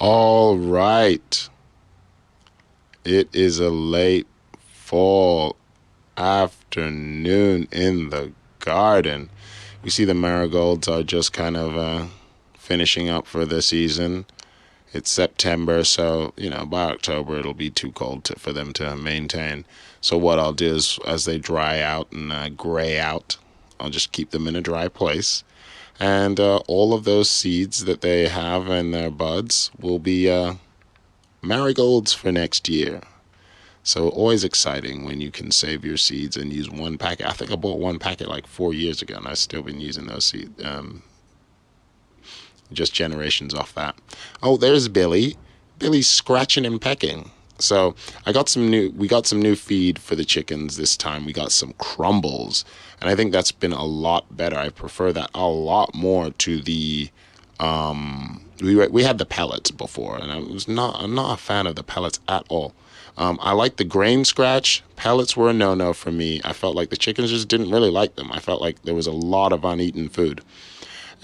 All right. It is a late fall afternoon in the garden. We see the marigolds are just kind of finishing up for the season. It's September, so by October it'll be too cold for them to maintain. So what I'll do is, as they dry out and gray out, I'll just keep them in a dry place, and all of those seeds that they have in their buds will be marigolds for next year. So always exciting when you can save your seeds and use one packet. I think I bought one packet like 4 years ago, and I've still been using those seeds. Just generations off that. Oh, there's Billy. Billy's scratching and pecking. So we got some new feed for the chickens this time. We got some crumbles, and I think that's been a lot better. I prefer that a lot more to the we had the pellets before, and I'm not a fan of the pellets at all. I like the grain scratch. Pellets were a no-no for me. I felt like the chickens just didn't really like them. I felt like there was a lot of uneaten food.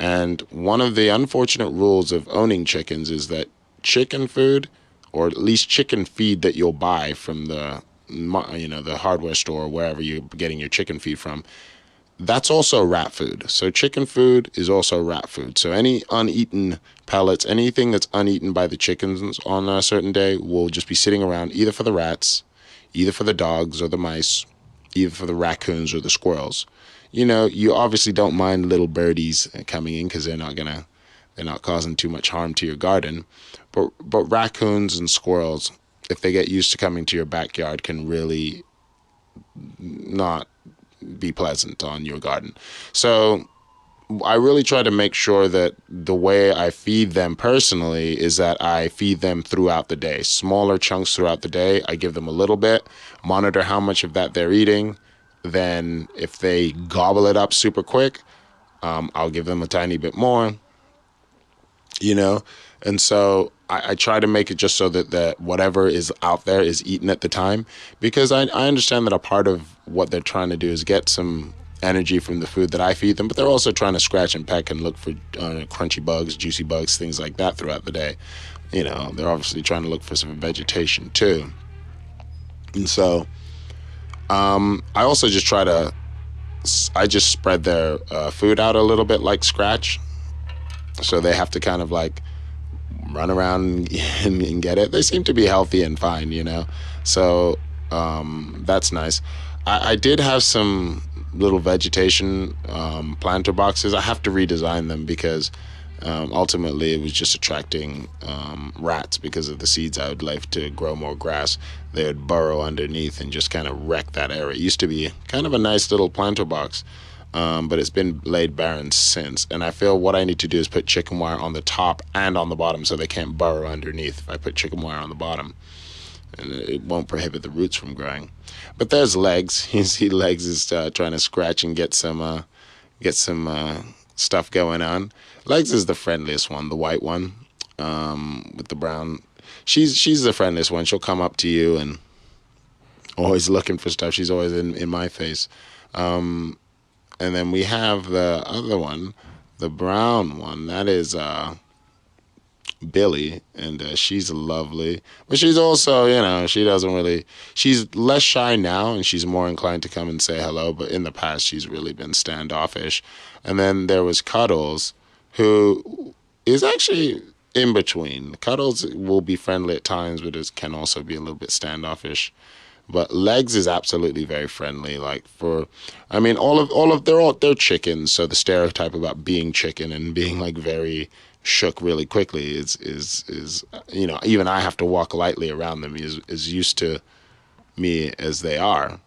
And one of the unfortunate rules of owning chickens is that chicken food, or at least chicken feed that you'll buy from the hardware store or wherever you're getting your chicken feed from, that's also rat food. So chicken food is also rat food. So any uneaten pellets, anything that's uneaten by the chickens on a certain day will just be sitting around either for the rats, either for the dogs or the mice, either for the raccoons or the squirrels. You obviously don't mind little birdies coming in because they're not causing too much harm to your garden. But raccoons and squirrels, if they get used to coming to your backyard, can really not be pleasant on your garden. So I really try to make sure that the way I feed them personally is that I feed them throughout the day, smaller chunks throughout the day. I give them a little bit, monitor how much of that they're eating. Then if they gobble it up super quick, I'll give them a tiny bit more, And so I try to make it just so that whatever is out there is eaten at the time, because I understand that a part of what they're trying to do is get some energy from the food that I feed them, but they're also trying to scratch and peck and look for crunchy bugs, juicy bugs, things like that throughout the day. They're obviously trying to look for some vegetation too. And so I also just I just spread their food out a little bit like scratch. So they have to kind of like run around and get it. They seem to be healthy and fine, So that's nice. I did have some little vegetation planter boxes. I have to redesign them because ultimately it was just attracting rats because of the seeds I would like to grow more grass. They would burrow underneath and just kind of wreck that area. It used to be kind of a nice little planter box, but it's been laid barren since. And I feel what I need to do is put chicken wire on the top and on the bottom so they can't burrow underneath if I put chicken wire on the bottom. And it won't prohibit the roots from growing. But there's Legs. You see Legs is trying to scratch and get some stuff going on. Legs is the friendliest one, the white one, with the brown. She's the friendliest one. She'll come up to you and always looking for stuff. She's always in my face. And then we have the other one, the brown one. That is Billy, and she's lovely. But she's also, she's less shy now, and she's more inclined to come and say hello. But in the past, she's really been standoffish. And then there was Cuddles, who is actually in between. Cuddles will be friendly at times, but it can also be a little bit standoffish. But Legs is absolutely very friendly. They're chickens, so the stereotype about being chicken and being like very shook really quickly is even I have to walk lightly around them is used to me as they are.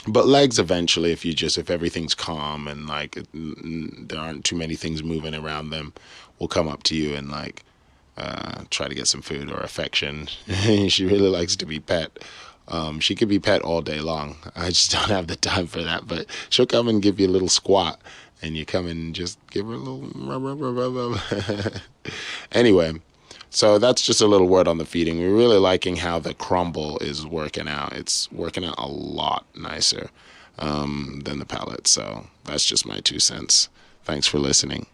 But Legs eventually, if everything's calm and there aren't too many things moving around them, will come up to you and try to get some food or affection. She really likes to be pet. She could be pet all day long. I just don't have the time for that. But she'll come and give you a little squat, and you come and just give her a little rub, rub, rub, rub, rub. Anyway, so that's just a little word on the feeding. We're really liking how the crumble is working out. It's working out a lot nicer than the pellet. So that's just my 2 cents. Thanks for listening.